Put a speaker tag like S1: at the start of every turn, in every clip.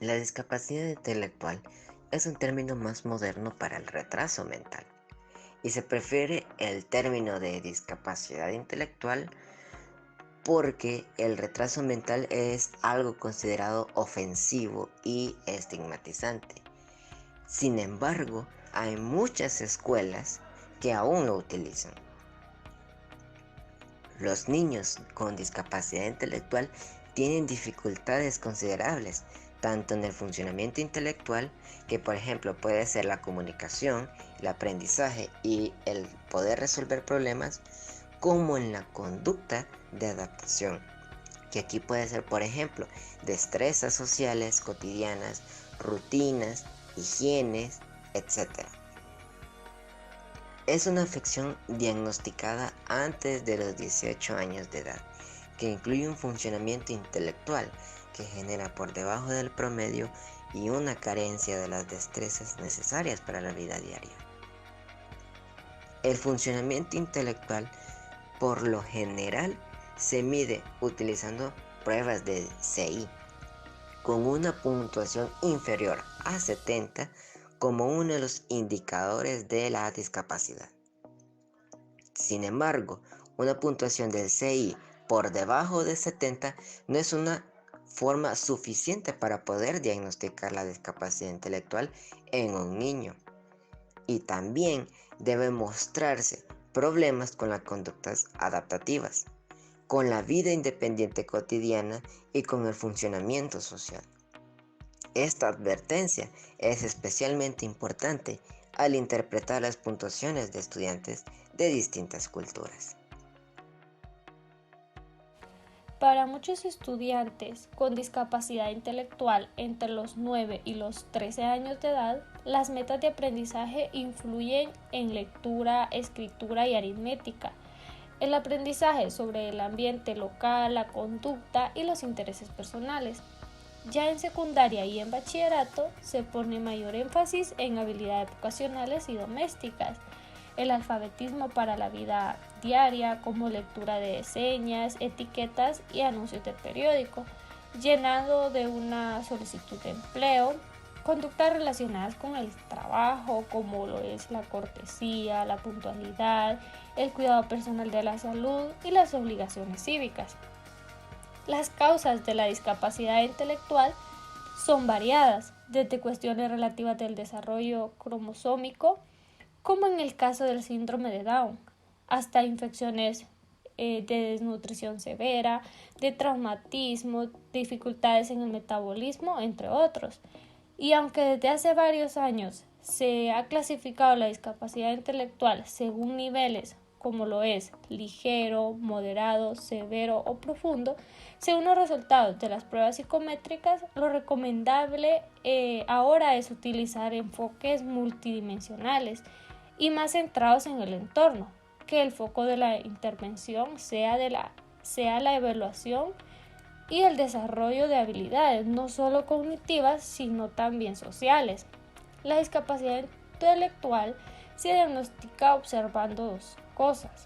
S1: La discapacidad intelectual es un término más moderno para el retraso mental y se prefiere el término de discapacidad intelectual porque el retraso mental es algo considerado ofensivo y estigmatizante. Sin embargo, hay muchas escuelas que aún lo utilizan. Los niños con discapacidad intelectual tienen dificultades considerables, tanto en el funcionamiento intelectual, que por ejemplo puede ser la comunicación, el aprendizaje y el poder resolver problemas, como en la conducta de adaptación, que aquí puede ser por ejemplo destrezas sociales cotidianas, rutinas, higienes, etc. Es una afección diagnosticada antes de los 18 años de edad, que incluye un funcionamiento intelectual que genera por debajo del promedio y una carencia de las destrezas necesarias para la vida diaria. El funcionamiento intelectual, por lo general, se mide utilizando pruebas de CI, con una puntuación inferior a 70 como uno de los indicadores de la discapacidad. Sin embargo, una puntuación del CI por debajo de 70 no es una forma suficiente para poder diagnosticar la discapacidad intelectual en un niño. Y también deben mostrarse problemas con las conductas adaptativas, con la vida independiente cotidiana y con el funcionamiento social. Esta advertencia es especialmente importante al interpretar las puntuaciones de estudiantes de distintas culturas.
S2: Para muchos estudiantes con discapacidad intelectual entre los 9 y los 13 años de edad, las metas de aprendizaje influyen en lectura, escritura y aritmética, el aprendizaje sobre el ambiente local, la conducta y los intereses personales. Ya en secundaria y en bachillerato se pone mayor énfasis en habilidades vocacionales y domésticas, el alfabetismo para la vida diaria como lectura de señas, etiquetas y anuncios de periódico, llenado de una solicitud de empleo, conductas relacionadas con el trabajo como lo es la cortesía, la puntualidad, el cuidado personal de la salud y las obligaciones cívicas. Las causas de la discapacidad intelectual son variadas, desde cuestiones relativas del desarrollo cromosómico, como en el caso del síndrome de Down, hasta infecciones de desnutrición severa, de traumatismo, dificultades en el metabolismo, entre otros. Y aunque desde hace varios años se ha clasificado la discapacidad intelectual según niveles como lo es ligero, moderado, severo o profundo, según los resultados de las pruebas psicométricas, lo recomendable ahora es utilizar enfoques multidimensionales y más centrados en el entorno, que el foco de la intervención sea la evaluación y el desarrollo de habilidades, no solo cognitivas, sino también sociales. La discapacidad intelectual se diagnostica observando dos cosas,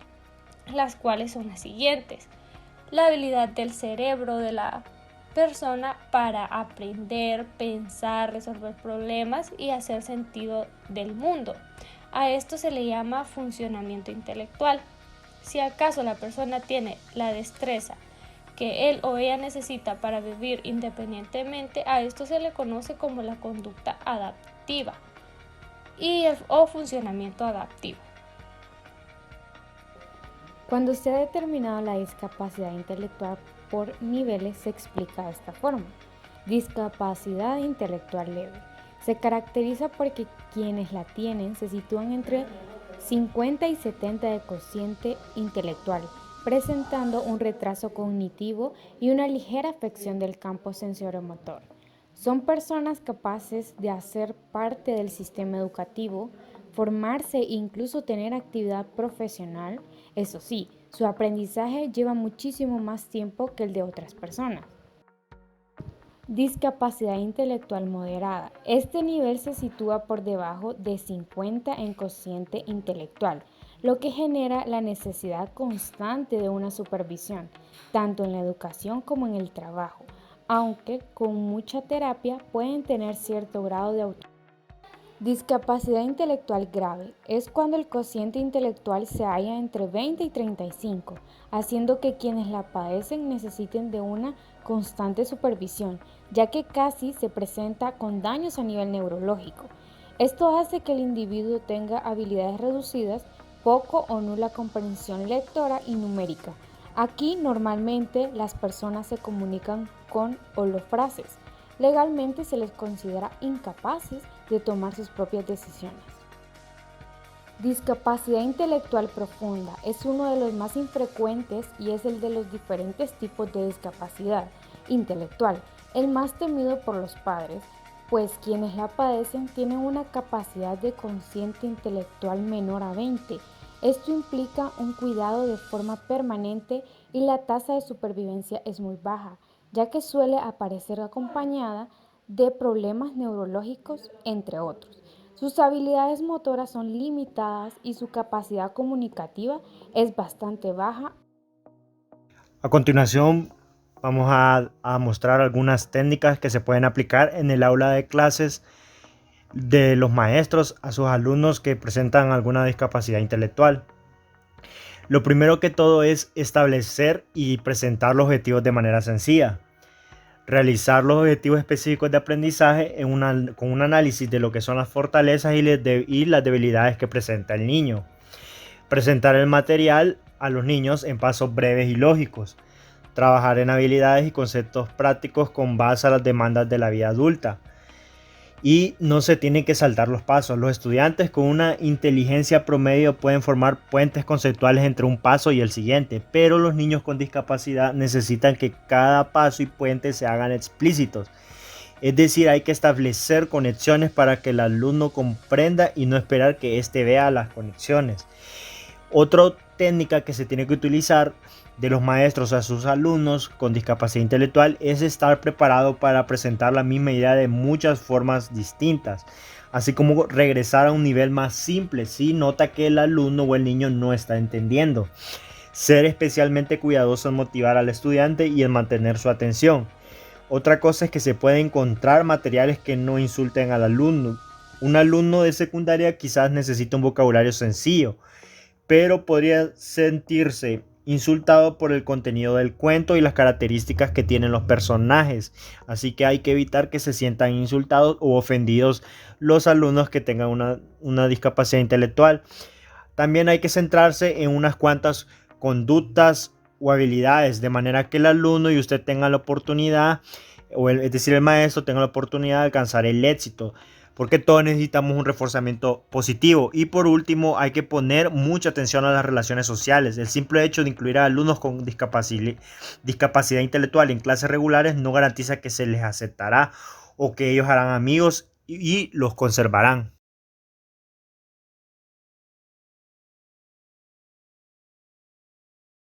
S2: las cuales son las siguientes: la habilidad del cerebro de la persona para aprender, pensar, resolver problemas y hacer sentido del mundo. A esto se le llama funcionamiento intelectual. Si acaso la persona tiene la destreza que él o ella necesita para vivir independientemente, a esto se le conoce como la conducta adaptiva o funcionamiento adaptivo.
S3: Cuando se ha determinado la discapacidad intelectual por niveles, se explica de esta forma. Discapacidad intelectual leve. Se caracteriza porque quienes la tienen se sitúan entre 50 y 70 de cociente intelectual, presentando un retraso cognitivo y una ligera afección del campo sensoriomotor. Son personas capaces de hacer parte del sistema educativo, formarse e incluso tener actividad profesional. Eso sí, su aprendizaje lleva muchísimo más tiempo que el de otras personas. Discapacidad intelectual moderada. Este nivel se sitúa por debajo de 50 en cociente intelectual, lo que genera la necesidad constante de una supervisión, tanto en la educación como en el trabajo, aunque con mucha terapia pueden tener cierto grado de autonomía. Discapacidad intelectual grave es cuando el cociente intelectual se halla entre 20 y 35, haciendo que quienes la padecen necesiten de una constante supervisión, ya que casi se presenta con daños a nivel neurológico. Esto hace que el individuo tenga habilidades reducidas, poco o nula comprensión lectora y numérica. Aquí normalmente las personas se comunican con holofrases. Legalmente se les considera incapaces de tomar sus propias decisiones. Discapacidad intelectual profunda es uno de los más infrecuentes y es el de los diferentes tipos de discapacidad intelectual, el más temido por los padres, pues quienes la padecen tienen una capacidad de cociente intelectual menor a 20. Esto implica un cuidado de forma permanente y la tasa de supervivencia es muy baja, ya que suele aparecer acompañada de problemas neurológicos, entre otros. Sus habilidades motoras son limitadas y su capacidad comunicativa es bastante baja.
S4: A continuación, vamos a mostrar algunas técnicas que se pueden aplicar en el aula de clases de los maestros a sus alumnos que presentan alguna discapacidad intelectual. Lo primero que todo es establecer y presentar los objetivos de manera sencilla. Realizar los objetivos específicos de aprendizaje con un análisis de lo que son las fortalezas y las debilidades que presenta el niño. Presentar el material a los niños en pasos breves y lógicos. Trabajar en habilidades y conceptos prácticos con base a las demandas de la vida adulta. Y no se tienen que saltar los pasos. Los estudiantes con una inteligencia promedio pueden formar puentes conceptuales entre un paso y el siguiente, pero los niños con discapacidad necesitan que cada paso y puente se hagan explícitos. Es decir, hay que establecer conexiones para que el alumno comprenda y no esperar que éste vea las conexiones. Otra técnica que se tiene que utilizar de los maestros a sus alumnos con discapacidad intelectual es estar preparado para presentar la misma idea de muchas formas distintas, así como regresar a un nivel más simple si nota que el alumno o el niño no está entendiendo. Ser especialmente cuidadoso en motivar al estudiante y en mantener su atención. Otra cosa es que se puede encontrar materiales que no insulten al alumno. Un alumno de secundaria quizás necesita un vocabulario sencillo, pero podría sentirse insultado por el contenido del cuento y las características que tienen los personajes. Así que hay que evitar que se sientan insultados o ofendidos los alumnos que tengan una discapacidad intelectual. También hay que centrarse en unas cuantas conductas o habilidades, de manera que el alumno y usted tengan la oportunidad, es decir, el maestro tenga la oportunidad de alcanzar el éxito, porque todos necesitamos un reforzamiento positivo. Y por último, hay que poner mucha atención a las relaciones sociales. El simple hecho de incluir a alumnos con discapacidad intelectual en clases regulares no garantiza que se les aceptará o que ellos harán amigos y los conservarán.